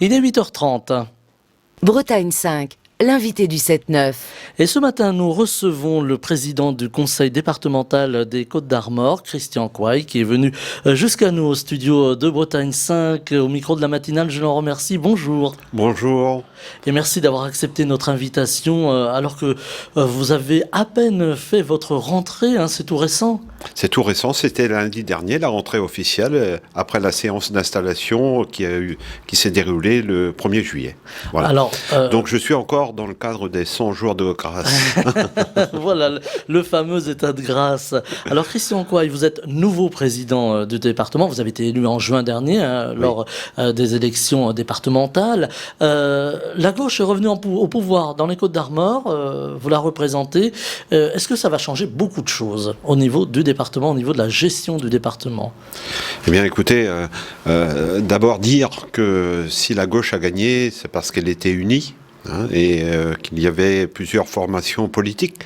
Il est 8h30. Bretagne 5, l'invité du 7-9. Et ce matin, nous recevons le président du conseil départemental des Côtes-d'Armor, Christian Coy, qui est venu jusqu'à nous au studio de Bretagne 5, au micro de la matinale. Je l'en remercie. Bonjour. Bonjour. Et merci d'avoir accepté notre invitation alors que vous avez à peine fait votre rentrée, hein, c'est tout récent. C'est tout récent, c'était lundi dernier, la rentrée officielle, après la séance d'installation qui s'est déroulée le 1er juillet. Voilà. Alors, donc je suis encore dans le cadre des 100 jours de grâce. Voilà, le fameux état de grâce. Alors Christian Coy, vous êtes nouveau président du département, vous avez été élu en juin dernier hein, lors des élections départementales. La gauche est revenue au pouvoir dans les Côtes-d'Armor, vous la représentez. Est-ce que ça va changer beaucoup de choses au niveau du département, au niveau de la gestion du département? Eh bien écoutez, d'abord dire que si la gauche a gagné, c'est parce qu'elle était unie. Et qu'il y avait plusieurs formations politiques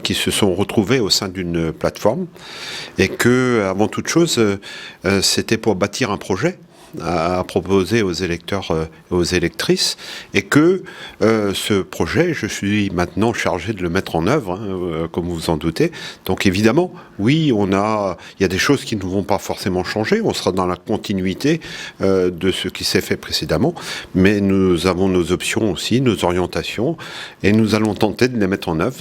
qui se sont retrouvées au sein d'une plateforme et que, avant toute chose, c'était pour bâtir un projet à proposer aux électeurs et aux électrices, et que ce projet, je suis maintenant chargé de le mettre en œuvre, comme vous en doutez. Donc évidemment, oui, il y a des choses qui ne vont pas forcément changer, on sera dans la continuité de ce qui s'est fait précédemment, mais nous avons nos options aussi, nos orientations, et nous allons tenter de les mettre en œuvre.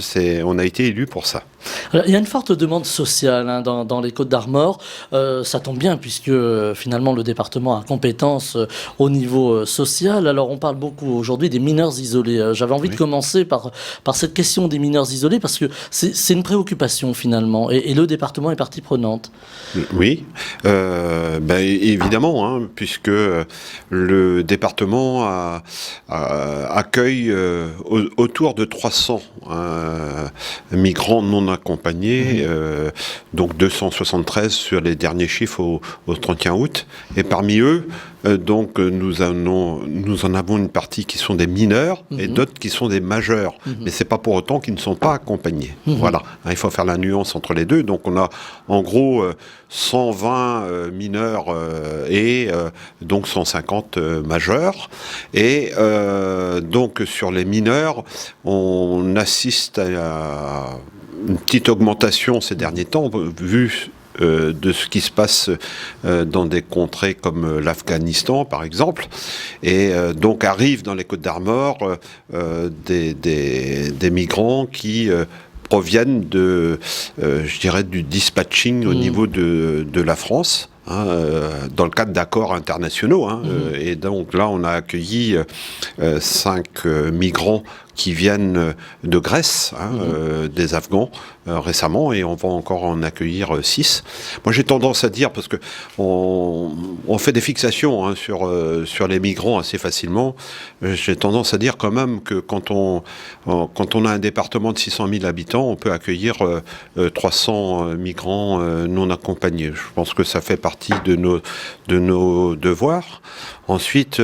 On a été élus pour ça. Alors, il y a une forte demande sociale hein, dans les Côtes-d'Armor. Ça tombe bien puisque finalement le département a compétence au niveau social. Alors on parle beaucoup aujourd'hui des mineurs isolés. J'avais envie de commencer par cette question des mineurs isolés parce que c'est une préoccupation finalement et le département est partie prenante. Oui, évidemment, hein, puisque le département accueille autour de 300 migrants non accompagnés, donc 273 sur les derniers chiffres au 31 août. Et parmi eux, nous en avons une partie qui sont des mineurs et d'autres qui sont des majeurs. Mais c'est pas pour autant qu'ils ne sont pas accompagnés. Voilà, hein, il faut faire la nuance entre les deux. Donc on a en gros 120 mineurs et donc 150 majeurs. Et donc sur les mineurs, on assiste à une petite augmentation ces derniers temps, vu de ce qui se passe dans des contrées comme l'Afghanistan, par exemple. Et donc arrivent dans les Côtes-d'Armor des migrants qui proviennent je dirais, du dispatching au niveau de la France. Dans le cadre d'accords internationaux. Et donc là, on a accueilli 5 migrants qui viennent de Grèce, des Afghans, récemment, et on va encore en accueillir 6. Moi, j'ai tendance à dire, parce que on fait des fixations sur les migrants assez facilement, j'ai tendance à dire quand même que quand on a un département de 600 000 habitants, on peut accueillir 300 migrants non accompagnés. Je pense que ça fait partie de nos devoirs. Ensuite,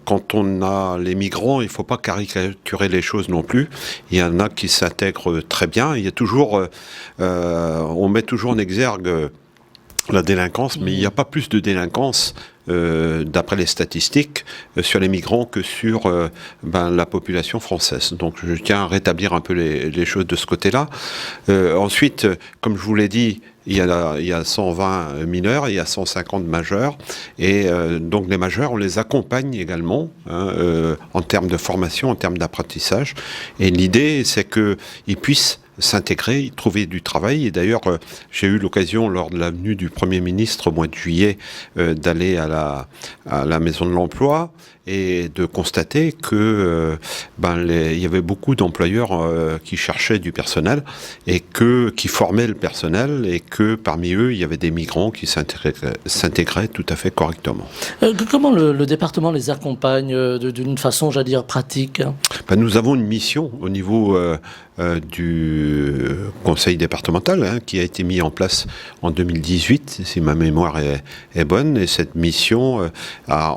quand on a les migrants, il ne faut pas caricaturer les choses non plus. Il y en a qui s'intègrent très bien. Il y a toujours, on met toujours en exergue la délinquance, mais il n'y a pas plus de délinquance, d'après les statistiques, sur les migrants que sur la population française. Donc je tiens à rétablir un peu les choses de ce côté-là. Ensuite, comme je vous l'ai dit, il y a 120 mineurs, il y a 150 majeurs, et donc les majeurs, on les accompagne également en termes de formation, en termes d'apprentissage. Et l'idée, c'est qu'ils puissent s'intégrer, trouver du travail. Et d'ailleurs, j'ai eu l'occasion, lors de la venue du Premier ministre au mois de juillet, d'aller à la Maison de l'Emploi et de constater que il y avait beaucoup d'employeurs qui cherchaient du personnel et qui formaient le personnel, et que parmi eux, il y avait des migrants qui s'intégraient tout à fait correctement. Comment le département les accompagne d'une façon, j'allais dire, pratique? Nous avons une mission au niveau du conseil départemental qui a été mis en place en 2018, si ma mémoire est bonne, et cette mission a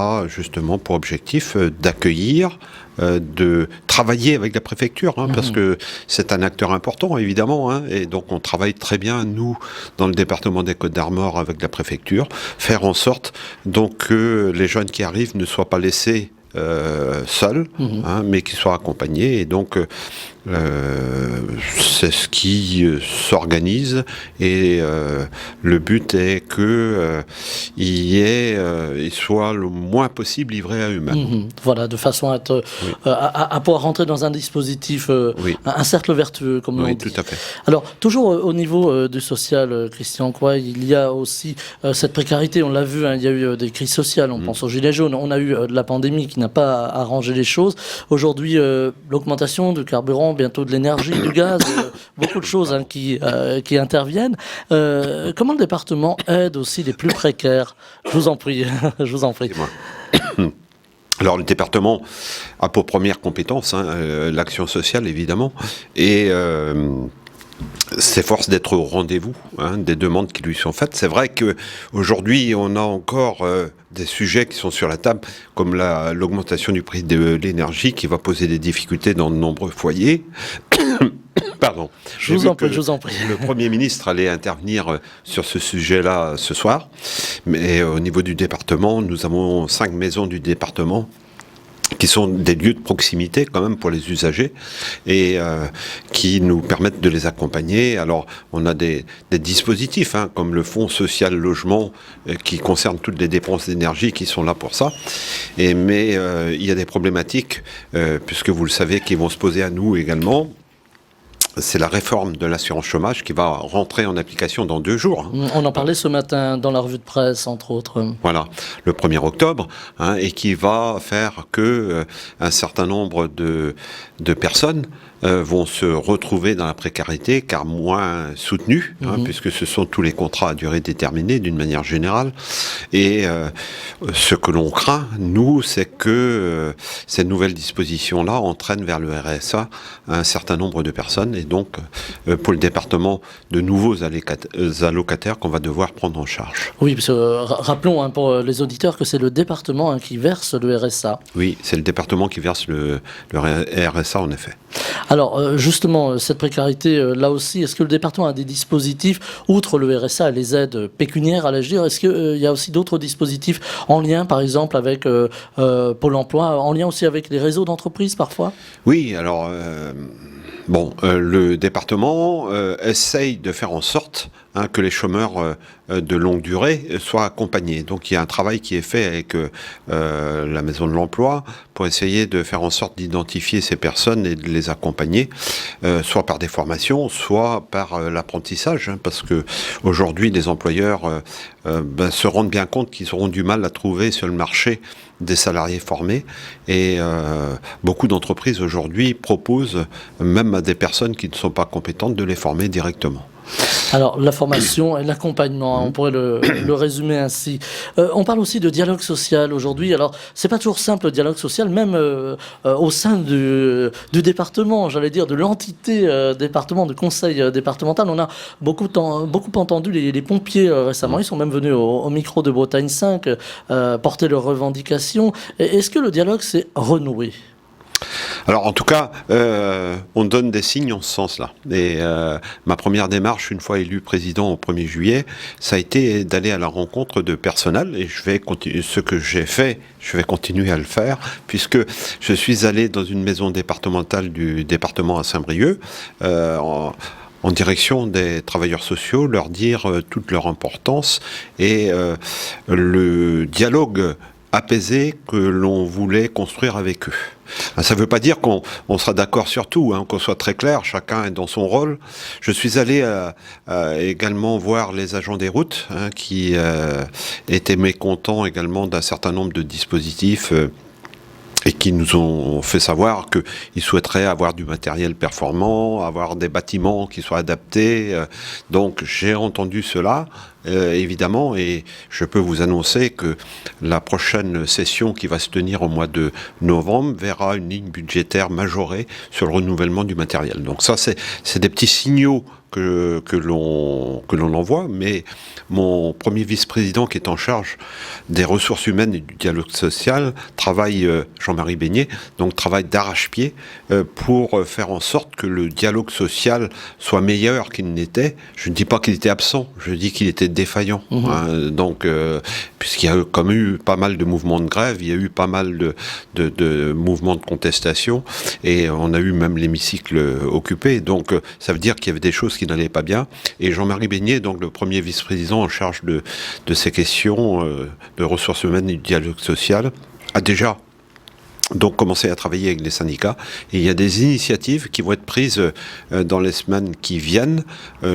a justement pour objectif d'accueillir, de travailler avec la préfecture, parce que c'est un acteur important, évidemment, et donc on travaille très bien, nous, dans le département des Côtes-d'Armor, avec la préfecture, faire en sorte donc que les jeunes qui arrivent ne soient pas laissés seuls, mais qu'ils soient accompagnés, et donc c'est ce qui s'organise, et le but est que ils soient le moins possible livrés à eux-mêmes. Voilà, de façon à pouvoir rentrer dans un dispositif, un cercle vertueux, comme l'on dit. Oui, tout à fait. Alors, toujours au niveau du social, Christian Coy, il y a aussi cette précarité, on l'a vu, il y a eu des crises sociales, on pense aux Gilets jaunes, on a eu de la pandémie qui n'a pas arrangé les choses. Aujourd'hui, l'augmentation du carburant, bientôt de l'énergie, du gaz, beaucoup de choses qui interviennent. Comment le département aide aussi les plus précaires? Je vous en prie, je vous en prie. Alors le département a pour première compétence l'action sociale, évidemment, et s'efforce d'être au rendez-vous des demandes qui lui sont faites. C'est vrai qu'aujourd'hui, on a encore des sujets qui sont sur la table, comme l'augmentation du prix de l'énergie, qui va poser des difficultés dans de nombreux foyers. Pardon. Je vous en prie. Le Premier ministre allait intervenir sur ce sujet-là ce soir. Mais au niveau du département, nous avons 5 maisons du département qui sont des lieux de proximité quand même pour les usagers, et qui nous permettent de les accompagner. Alors on a des dispositifs comme le fonds social logement qui concerne toutes les dépenses d'énergie qui sont là pour ça, mais il y a des problématiques puisque vous le savez qui vont se poser à nous également. C'est la réforme de l'assurance chômage qui va rentrer en application dans 2 jours. On en parlait ce matin dans la revue de presse, entre autres. Voilà, le 1er octobre, et qui va faire que un certain nombre de personnes vont se retrouver dans la précarité, car moins soutenues, puisque ce sont tous les contrats à durée déterminée d'une manière générale. Et ce que l'on craint, nous, c'est que ces nouvelles dispositions-là entraînent vers le RSA un certain nombre de personnes, et donc pour le département, de nouveaux allocataires qu'on va devoir prendre en charge. Oui, parce que rappelons pour les auditeurs que c'est le département qui verse le RSA. Oui, c'est le département qui verse le RSA, en effet. Alors, justement, cette précarité, là aussi, est-ce que le département a des dispositifs, outre le RSA et les aides pécuniaires, allais-je dire, est-ce qu'il y a aussi d'autres dispositifs en lien, par exemple, avec Pôle emploi, en lien aussi avec les réseaux d'entreprises, parfois? Oui, alors... le département essaye de faire en sorte que les chômeurs de longue durée soient accompagnés. Donc il y a un travail qui est fait avec la Maison de l'Emploi pour essayer de faire en sorte d'identifier ces personnes et de les accompagner, soit par des formations, soit par l'apprentissage, parce que aujourd'hui les employeurs se rendent bien compte qu'ils auront du mal à trouver sur le marché des salariés formés, et beaucoup d'entreprises aujourd'hui proposent même à des personnes qui ne sont pas compétentes de les former directement. Alors, la formation et l'accompagnement, on pourrait le résumer ainsi. On parle aussi de dialogue social aujourd'hui. Alors, c'est pas toujours simple, le dialogue social, même au sein du département, j'allais dire, de l'entité département, du conseil départemental. On a beaucoup entendu les pompiers récemment. Ils sont même venus au micro de Bretagne 5 porter leurs revendications. Est-ce que le dialogue s'est renoué ? Alors en tout cas, on donne des signes en ce sens-là. Et ma première démarche, une fois élu président au 1er juillet, ça a été d'aller à la rencontre de personnel, et je vais continuer ce que j'ai fait, je vais continuer à le faire, puisque je suis allé dans une maison départementale du département à Saint-Brieuc, en direction des travailleurs sociaux, leur dire toute leur importance et le dialogue apaisé que l'on voulait construire avec eux. Ça ne veut pas dire qu'on sera d'accord sur tout, qu'on soit très clair, chacun est dans son rôle. Je suis allé également voir les agents des routes qui étaient mécontents également d'un certain nombre de dispositifs et qui nous ont fait savoir qu'ils souhaiteraient avoir du matériel performant, avoir des bâtiments qui soient adaptés. Donc j'ai entendu cela, évidemment, et je peux vous annoncer que la prochaine session qui va se tenir au mois de novembre verra une ligne budgétaire majorée sur le renouvellement du matériel. Donc ça, c'est des petits signaux que l'on envoie, mais mon premier vice-président qui est en charge des ressources humaines et du dialogue social travaille, Jean-Marie Beignet, donc travaille d'arrache-pied pour faire en sorte que le dialogue social soit meilleur qu'il n'était. Je ne dis pas qu'il était absent, je dis qu'il était défaillant. Donc, puisqu'il y a quand même eu pas mal de mouvements de grève, il y a eu pas mal de mouvements de contestation, et on a eu même l'hémicycle occupé. Donc, ça veut dire qu'il y avait des choses qui n'allaient pas bien. Et Jean-Marie Beignet, donc le premier vice-président en charge de ces questions de ressources humaines et du dialogue social, a déjà donc commencé à travailler avec les syndicats. Et il y a des initiatives qui vont être prises dans les semaines qui viennent,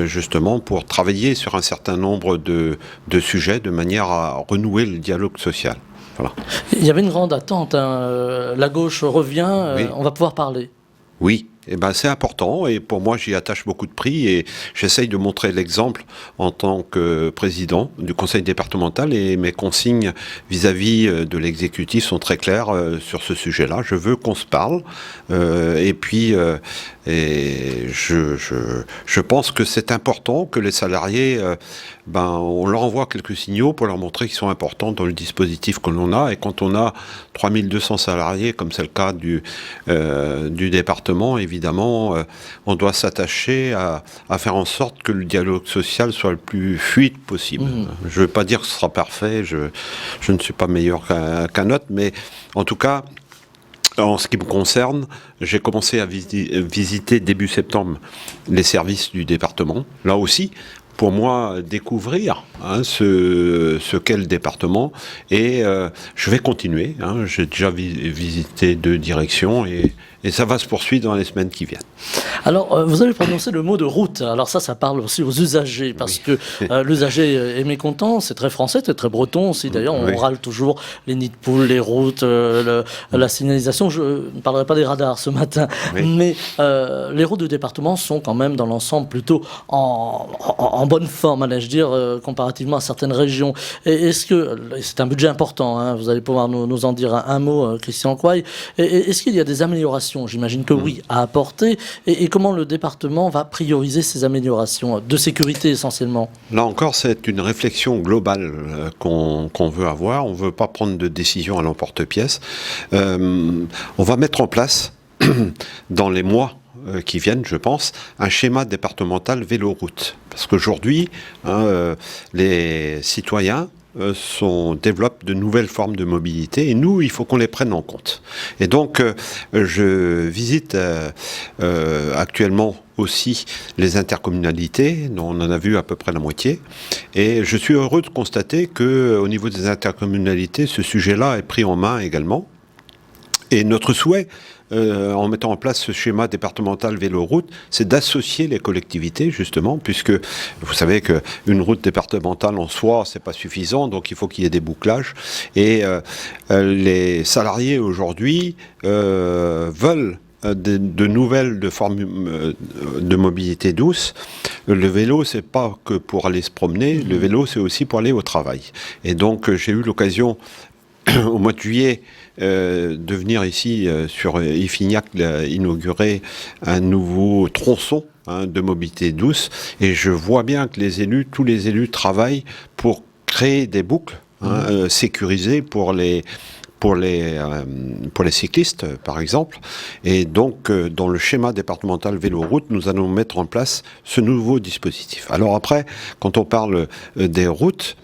justement pour travailler sur un certain nombre de sujets de manière à renouer le dialogue social. Voilà. Il y avait une grande attente, hein. La gauche revient, Oui. on va pouvoir parler. Oui, eh ben, c'est important, et pour moi j'y attache beaucoup de prix, et j'essaye de montrer l'exemple en tant que président du conseil départemental, et mes consignes vis-à-vis de l'exécutif sont très claires sur ce sujet-là. Je veux qu'on se parle, et puis je pense que c'est important que les salariés, on leur envoie quelques signaux pour leur montrer qu'ils sont importants dans le dispositif que l'on a. Et quand on a 3200 salariés, comme c'est le cas du département, évidemment, on doit s'attacher à faire en sorte que le dialogue social soit le plus fluide possible. Je ne veux pas dire que ce sera parfait, je ne suis pas meilleur qu'un autre, mais en tout cas, en ce qui me concerne, j'ai commencé à visiter début septembre les services du département. Là aussi, pour moi, découvrir ce qu'est le département. Et je vais continuer. J'ai déjà visité 2 directions et ça va se poursuivre dans les semaines qui viennent. Alors, vous avez prononcé le mot de route. Alors ça parle aussi aux usagers, parce que l'usager est mécontent. C'est très français, c'est très breton aussi. D'ailleurs, on râle toujours les nids de poules, les routes, la signalisation. Je ne parlerai pas des radars ce matin, mais les routes du département sont quand même dans l'ensemble plutôt en bonne forme, allais-je dire, comparativement à certaines régions. Et est-ce que, c'est un budget important, hein, vous allez pouvoir nous en dire un mot, Christian Coy. Est-ce qu'il y a des améliorations? J'imagine que oui, à apporter. Et comment le département va prioriser ces améliorations de sécurité essentiellement? Là encore, c'est une réflexion globale qu'on veut avoir. On ne veut pas prendre de décision à l'emporte-pièce. On va mettre en place, dans les mois qui viennent, je pense, un schéma départemental vélo-route. Parce qu'aujourd'hui, les citoyens développent de nouvelles formes de mobilité, et nous, il faut qu'on les prenne en compte. Et donc, je visite actuellement aussi les intercommunalités, dont on en a vu à peu près la moitié, et je suis heureux de constater qu'au niveau des intercommunalités, ce sujet-là est pris en main également. Et notre souhait, en mettant en place ce schéma départemental vélo-route, c'est d'associer les collectivités, justement, puisque vous savez qu'une route départementale en soi, c'est pas suffisant, donc il faut qu'il y ait des bouclages. Et les salariés aujourd'hui veulent de nouvelles formes de mobilité douce. Le vélo, c'est pas que pour aller se promener, le vélo, c'est aussi pour aller au travail. Et donc, j'ai eu l'occasion, au mois de juillet, de venir ici sur Iffignac inaugurer un nouveau tronçon de mobilité douce, et je vois bien que tous les élus travaillent pour créer des boucles sécurisées pour les cyclistes, par exemple. Et donc, dans le schéma départemental vélo-route, nous allons mettre en place ce nouveau dispositif. Alors après, quand on parle des routes,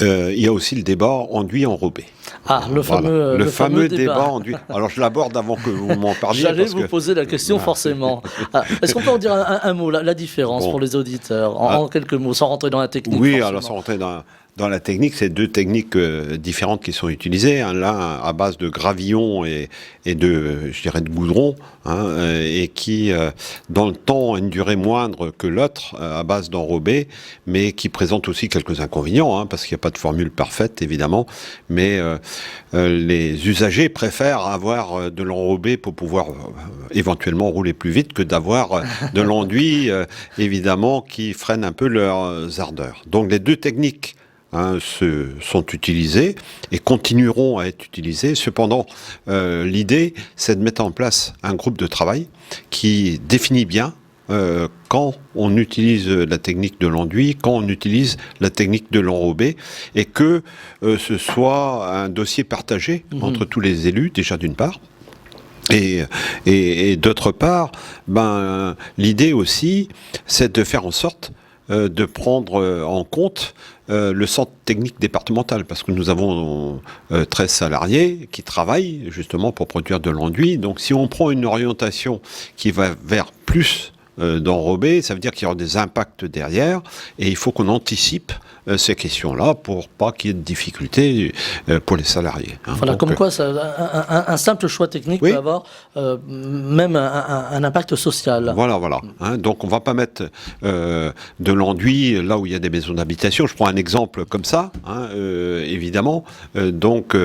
il y a aussi le débat enduit-enrobé. Ah, le fameux débat enduit. Alors, je l'aborde avant que vous m'en parliez. J'allais vous poser la question, forcément. Est-ce qu'on peut en dire un mot, la différence pour les auditeurs, en quelques mots, sans rentrer dans la technique? Oui, alors sans rentrer dans la technique, c'est 2 techniques différentes qui sont utilisées. L'un à base de gravillon et de goudron, et qui, dans le temps, a une durée moindre que l'autre, à base d'enrobé, mais qui présente aussi quelques inconvénients, parce qu'il n'y a pas de formule parfaite, évidemment. Mais les usagers préfèrent avoir de l'enrobé pour pouvoir éventuellement rouler plus vite que d'avoir de l'enduit, évidemment, qui freine un peu leurs ardeurs. Donc les 2 techniques sont utilisées et continueront à être utilisées. Cependant, l'idée, c'est de mettre en place un groupe de travail qui définit bien quand on utilise la technique de l'enduit, quand on utilise la technique de l'enrobé, et que ce soit un dossier partagé entre tous les élus, déjà d'une part. Et d'autre part, l'idée aussi, c'est de faire en sorte de prendre en compte le centre technique départemental, parce que nous avons 13 salariés qui travaillent justement pour produire de l'enduit. Donc si on prend une orientation qui va vers plus d'enrobé, ça veut dire qu'il y aura des impacts derrière, et il faut qu'on anticipe ces questions-là pour pas qu'il y ait de difficultés pour les salariés. Voilà, donc, comme quoi un simple choix technique peut avoir même un impact social. Voilà. Donc on va pas mettre de l'enduit là où il y a des maisons d'habitation. Je prends un exemple comme ça, évidemment. Donc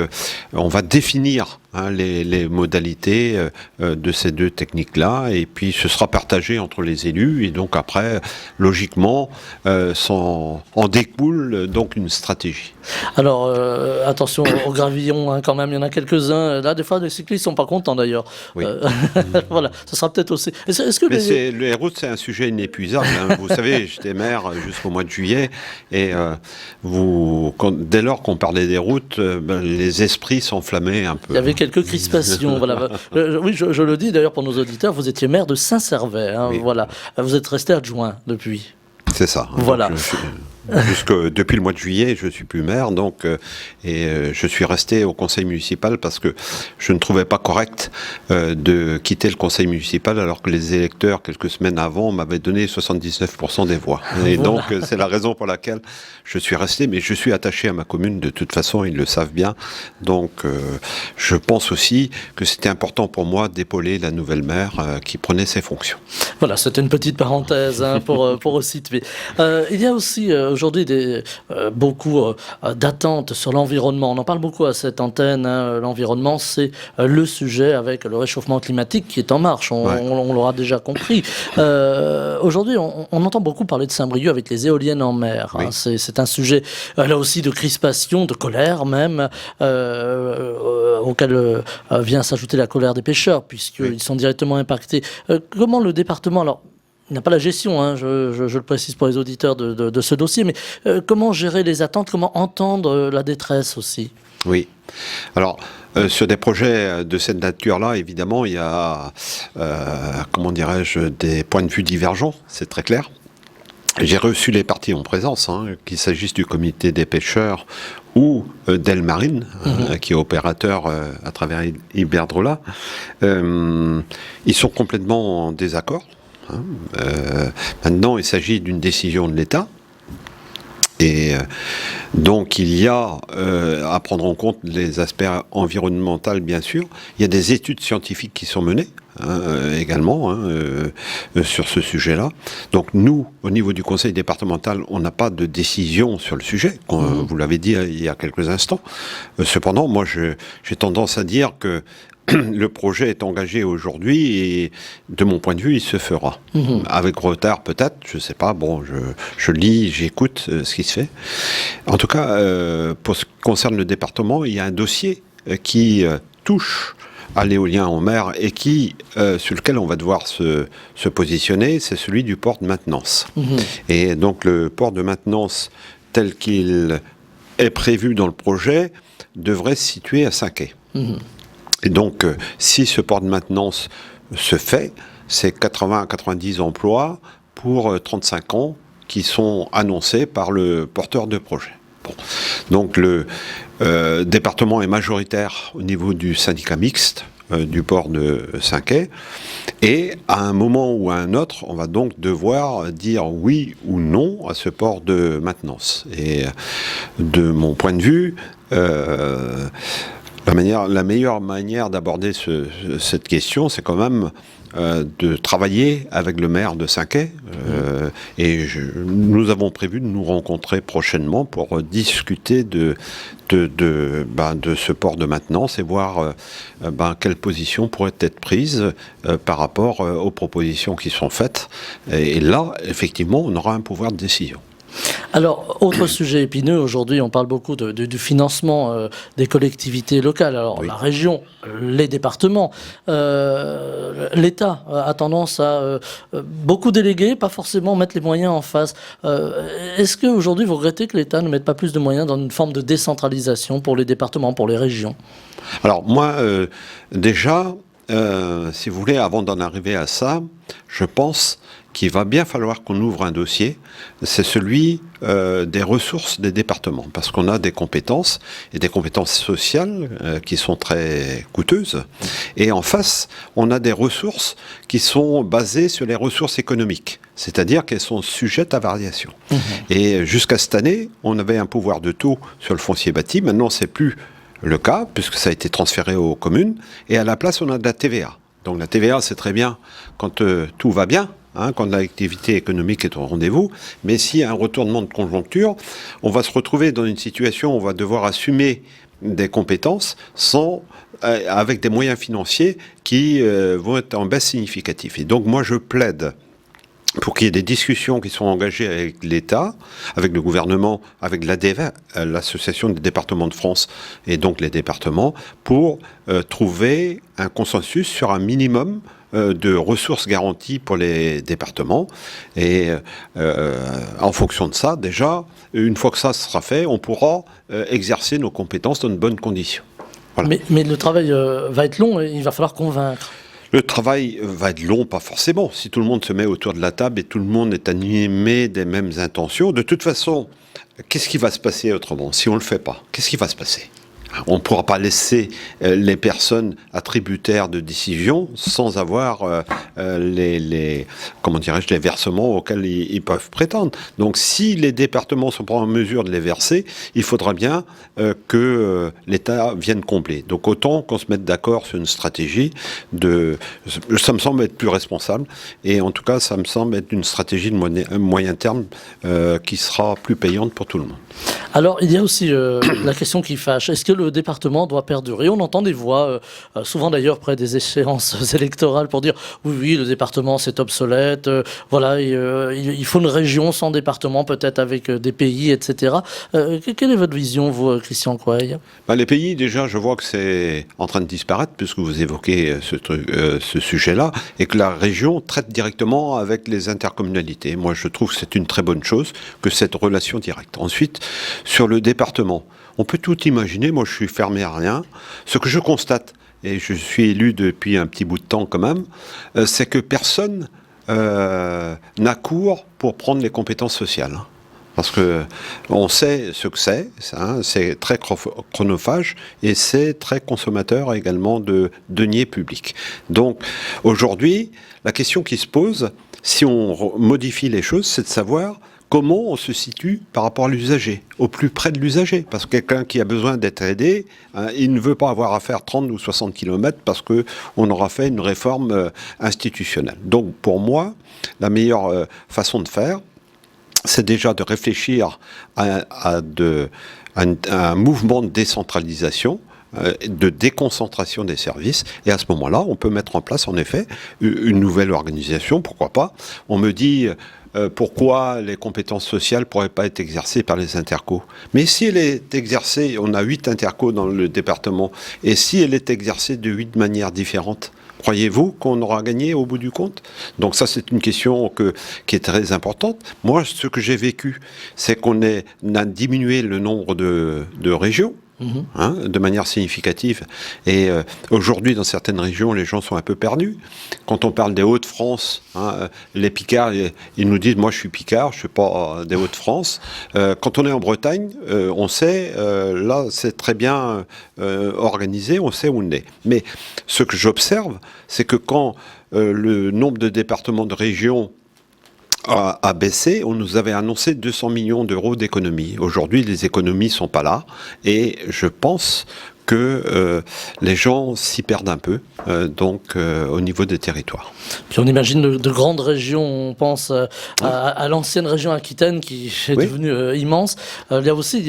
on va définir les modalités de ces deux techniques-là, et puis ce sera partagé entre les élus, et donc après, logiquement, en découle donc une stratégie. Alors, attention au gravillon, quand même, il y en a quelques-uns. Là, des fois, les cyclistes sont pas contents, d'ailleurs. Oui. Voilà, ça sera peut-être aussi... Mais les routes, c'est un sujet inépuisable. Vous savez, j'étais maire jusqu'au mois de juillet, et dès lors qu'on parlait des routes, les esprits s'enflammaient un peu. Il y avait quelques crispations. Voilà. Oui, je le dis, d'ailleurs, pour nos auditeurs, vous étiez maire de Saint-Servais. Oui. Voilà. Vous êtes resté adjoint depuis. C'est ça. Voilà. Depuis le mois de juillet, je ne suis plus maire, donc, je suis resté au conseil municipal parce que je ne trouvais pas correct de quitter le conseil municipal alors que les électeurs, quelques semaines avant, m'avaient donné 79% des voix. Et donc, c'est la raison pour laquelle je suis resté, mais je suis attaché à ma commune de toute façon, ils le savent bien. Donc, je pense aussi que c'était important pour moi d'épauler la nouvelle maire qui prenait ses fonctions. Voilà, c'était une petite parenthèse pour situer. Il y a aussi aujourd'hui beaucoup d'attentes sur l'environnement. On en parle beaucoup à cette antenne. L'environnement, c'est le sujet avec le réchauffement climatique qui est en marche. On l'aura déjà compris. Aujourd'hui, on entend beaucoup parler de Saint-Brieuc avec les éoliennes en mer. Oui. C'est un sujet, là aussi, de crispation, de colère même, auquel vient s'ajouter la colère des pêcheurs, puisqu'ils sont directement impactés. Comment le département... Alors, il n'a pas la gestion, je le précise pour les auditeurs de ce dossier, mais comment gérer les attentes, comment entendre la détresse aussi? Oui. Alors, sur des projets de cette nature-là, évidemment, il y a, des points de vue divergents, c'est très clair. J'ai reçu les parties en présence, qu'il s'agisse du comité des pêcheurs ou d'Elmarine, qui est opérateur à travers Iberdrola. Ils sont complètement en désaccord. Maintenant, il s'agit d'une décision de l'État. Et donc, il y a à prendre en compte les aspects environnementaux, bien sûr. Il y a des études scientifiques qui sont menées également sur ce sujet-là. Donc, nous, au niveau du conseil départemental, on n'a pas de décision sur le sujet. Vous l'avez dit il y a quelques instants. Cependant, moi, j'ai tendance à dire que le projet est engagé aujourd'hui et, de mon point de vue, il se fera. Avec retard peut-être, je ne sais pas. Bon, je lis, j'écoute ce qui se fait. En tout cas, pour ce qui concerne le département, il y a un dossier qui touche à l'éolien en mer et sur lequel on va devoir se positionner, c'est celui du port de maintenance. Et donc le port de maintenance tel qu'il est prévu dans le projet devrait se situer à Saint-Quay. Et donc, si ce port de maintenance se fait, c'est 80 à 90 emplois pour 35 ans qui sont annoncés par le porteur de projet. Bon. Donc, le département est majoritaire au niveau du syndicat mixte du port de Saint-Quay. Et à un moment ou à un autre, on va donc devoir dire oui ou non à ce port de maintenance. Et de mon point de vue, la meilleure manière d'aborder cette question, c'est quand même de travailler avec le maire de Saint-Quay. Et nous avons prévu de nous rencontrer prochainement pour discuter de ce port de maintenance et voir quelle position pourrait être prise par rapport aux propositions qui sont faites. Et là, effectivement, on aura un pouvoir de décision. Alors, autre sujet épineux, aujourd'hui on parle beaucoup du financement des collectivités locales. Alors la région, les départements, l'État a tendance à beaucoup déléguer, pas forcément mettre les moyens en face. Est-ce qu'aujourd'hui vous regrettez que l'État ne mette pas plus de moyens dans une forme de décentralisation pour les départements, pour les régions ? Alors moi, déjà, si vous voulez, avant d'en arriver à ça, je pense qu'il va bien falloir qu'on ouvre un dossier, c'est celui des ressources des départements, parce qu'on a des compétences, et des compétences sociales qui sont très coûteuses, et en face, on a des ressources qui sont basées sur les ressources économiques, c'est-à-dire qu'elles sont sujettes à variation. Et jusqu'à cette année, on avait un pouvoir de taux sur le foncier bâti, maintenant c'est plus le cas, puisque ça a été transféré aux communes, et à la place, on a de la TVA. Donc la TVA, c'est très bien quand tout va bien, quand l'activité économique est au rendez-vous, mais s'il y a un retournement de conjoncture, on va se retrouver dans une situation où on va devoir assumer des compétences avec des moyens financiers qui vont être en baisse significative. Et donc moi, je plaide pour qu'il y ait des discussions qui sont engagées avec l'État, avec le gouvernement, avec l'ADEVA, l'Association des départements de France, et donc les départements, pour trouver un consensus sur un minimum de ressources garanties pour les départements. Et en fonction de ça, déjà, une fois que ça sera fait, on pourra exercer nos compétences dans de bonnes conditions. Voilà. Mais le travail va être long et il va falloir convaincre. Le travail va être long, pas forcément. Si tout le monde se met autour de la table et tout le monde est animé des mêmes intentions, de toute façon, qu'est-ce qui va se passer autrement si on ne le fait pas ? Qu'est-ce qui va se passer ? On ne pourra pas laisser les personnes attributaires de décisions sans avoir les versements auxquels ils peuvent prétendre. Donc si les départements ne sont pas en mesure de les verser, il faudra bien que l'État vienne combler. Donc autant qu'on se mette d'accord sur une stratégie ça me semble être plus responsable, et en tout cas ça me semble être une stratégie de moyen terme qui sera plus payante pour tout le monde. Alors, il y a aussi la question qui fâche. Est-ce que le département doit perdurer ? On entend des voix, souvent d'ailleurs près des échéances électorales, pour dire oui, le département c'est obsolète, il faut une région sans département, peut-être avec des pays, etc. Quelle est votre vision, vous, Christian Coey ? Les pays, déjà, je vois que c'est en train de disparaître, puisque vous évoquez ce sujet-là, et que la région traite directement avec les intercommunalités. Moi, je trouve que c'est une très bonne chose, que cette relation directe. Ensuite, sur le département, on peut tout imaginer, moi je suis fermé à rien. Ce que je constate, et je suis élu depuis un petit bout de temps quand même, c'est que personne n'accourt pour prendre les compétences sociales. Parce que on sait ce que c'est très chronophage et c'est très consommateur également de deniers publics. Donc aujourd'hui, la question qui se pose, si on modifie les choses, c'est de savoir comment on se situe par rapport à l'usager, au plus près de l'usager. Parce que quelqu'un qui a besoin d'être aidé, il ne veut pas avoir à faire 30 ou 60 km parce qu'on aura fait une réforme institutionnelle. Donc pour moi, la meilleure façon de faire, c'est déjà de réfléchir à un mouvement de décentralisation, de déconcentration des services, et à ce moment-là, on peut mettre en place en effet une nouvelle organisation, pourquoi pas. On me dit pourquoi les compétences sociales ne pourraient pas être exercées par les intercos. Mais si elle est exercée, on a 8 intercos dans le département, et si elle est exercée de 8 manières différentes, croyez-vous qu'on aura gagné au bout du compte ? Donc ça, c'est une question qui est très importante. Moi, ce que j'ai vécu, c'est qu'on a diminué le nombre de régions, de manière significative. Et aujourd'hui, dans certaines régions, les gens sont un peu perdus. Quand on parle des Hauts-de-France, les Picards, ils nous disent « moi je suis Picard, je ne suis pas des Hauts-de-France ». Quand on est en Bretagne, on sait, là c'est très bien organisé, on sait où on est. Mais ce que j'observe, c'est que quand le nombre de départements de régions a baissé, on nous avait annoncé 200 millions d'euros d'économies. Aujourd'hui, les économies ne sont pas là, et je pense que les gens s'y perdent un peu, au niveau des territoires. Puis on imagine de grandes régions, on pense à l'ancienne région Aquitaine qui est devenue immense. Il y a aussi,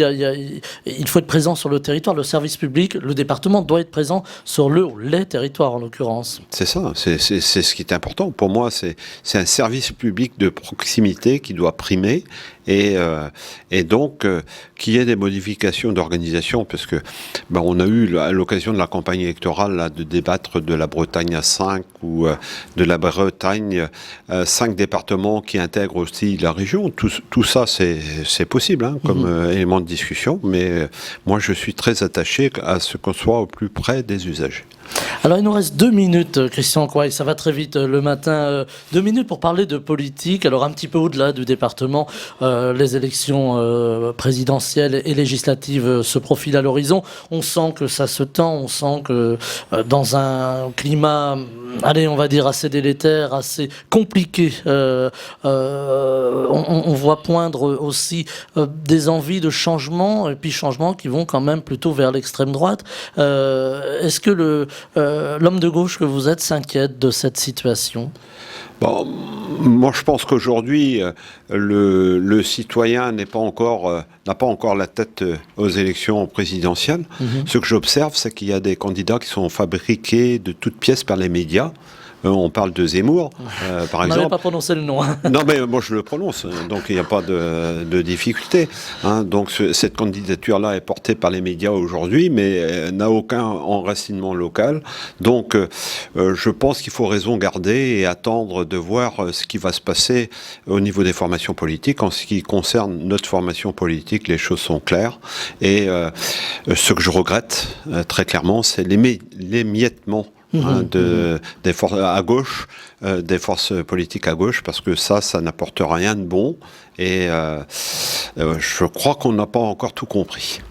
il faut être présent sur le territoire, le service public, le département doit être présent sur les territoires en l'occurrence. C'est ça, c'est ce qui est important. Pour moi, c'est un service public de proximité qui doit primer, et donc qu'il y ait des modifications d'organisation, parce que on a eu à l'occasion de la campagne électorale là, de débattre de la Bretagne à 5 ou de la Bretagne 5 départements qui intègrent aussi la région. Tout ça, c'est possible comme élément de discussion, mais moi je suis très attaché à ce qu'on soit au plus près des usagers. Alors il nous reste 2 minutes, Christian Coy, ça va très vite le matin. 2 minutes pour parler de politique. Alors un petit peu au-delà du département, les élections présidentielles et législatives se profilent à l'horizon. On sent que ça se tend, on sent que dans un climat, on va dire assez délétère, assez compliqué, on voit poindre aussi des envies de changement, et puis changements qui vont quand même plutôt vers l'extrême droite. Est-ce que l'homme de gauche que vous êtes s'inquiète de cette situation ? Moi, je pense qu'aujourd'hui, le citoyen n'a pas encore la tête aux élections présidentielles. Ce que j'observe, c'est qu'il y a des candidats qui sont fabriqués de toutes pièces par les médias. On parle de Zemmour, par exemple. On n'avait pas prononcé le nom. Non, mais moi je le prononce, donc il n'y a pas de difficulté. Donc cette candidature-là est portée par les médias aujourd'hui, mais n'a aucun enracinement local. Donc je pense qu'il faut raison garder et attendre de voir ce qui va se passer au niveau des formations politiques. En ce qui concerne notre formation politique, les choses sont claires. Et ce que je regrette, très clairement, c'est l'émiettement des forces à gauche, des forces politiques à gauche, parce que ça n'apporte rien de bon, et je crois qu'on n'a pas encore tout compris.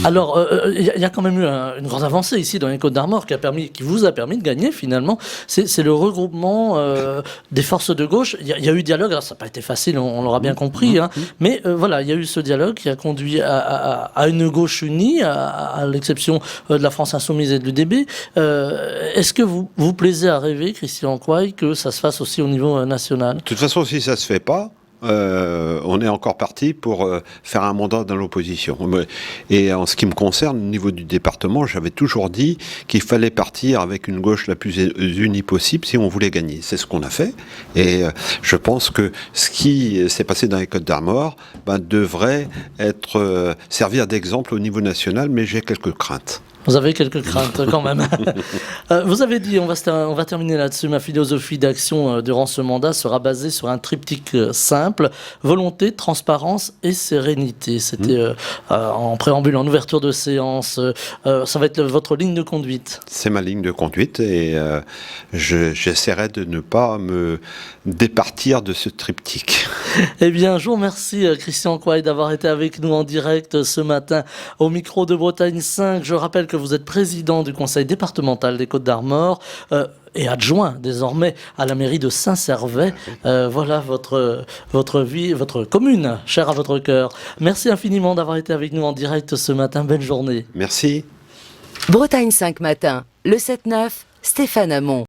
Alors, il y a quand même eu une grande avancée ici dans les Côtes-d'Armor qui vous a permis de gagner finalement. C'est le regroupement des forces de gauche. Il y a eu dialogue, alors ça n'a pas été facile, on l'aura bien compris, mais voilà, il y a eu ce dialogue qui a conduit à une gauche unie, à l'exception de la France Insoumise et de l'UDB. Est-ce que vous plaisez à rêver, Christian Coy, que ça se fasse aussi au niveau national ? De toute façon, si ça ne se fait pas, on est encore parti pour faire un mandat dans l'opposition. Et en ce qui me concerne, au niveau du département, j'avais toujours dit qu'il fallait partir avec une gauche la plus unie possible si on voulait gagner. C'est ce qu'on a fait. Et je pense que ce qui s'est passé dans les Côtes-d'Armor devrait servir d'exemple au niveau national, mais j'ai quelques craintes. Vous avez quelques craintes quand même. Vous avez dit, on va terminer là-dessus, ma philosophie d'action durant ce mandat sera basée sur un triptyque simple, volonté, transparence et sérénité. C'était en préambule, en ouverture de séance. Ça va être votre ligne de conduite. C'est ma ligne de conduite et j'essaierai de ne pas me départir de ce triptyque. Eh bien, je vous remercie Christian Coy d'avoir été avec nous en direct ce matin au micro de Bretagne 5. Je rappelle que vous êtes président du conseil départemental des Côtes-d'Armor et adjoint désormais à la mairie de Saint-Servais. Voilà votre vie, votre commune, chère à votre cœur. Merci infiniment d'avoir été avec nous en direct ce matin. Belle journée. Merci. Bretagne 5 matin, le 7-9, Stéphane Hamon.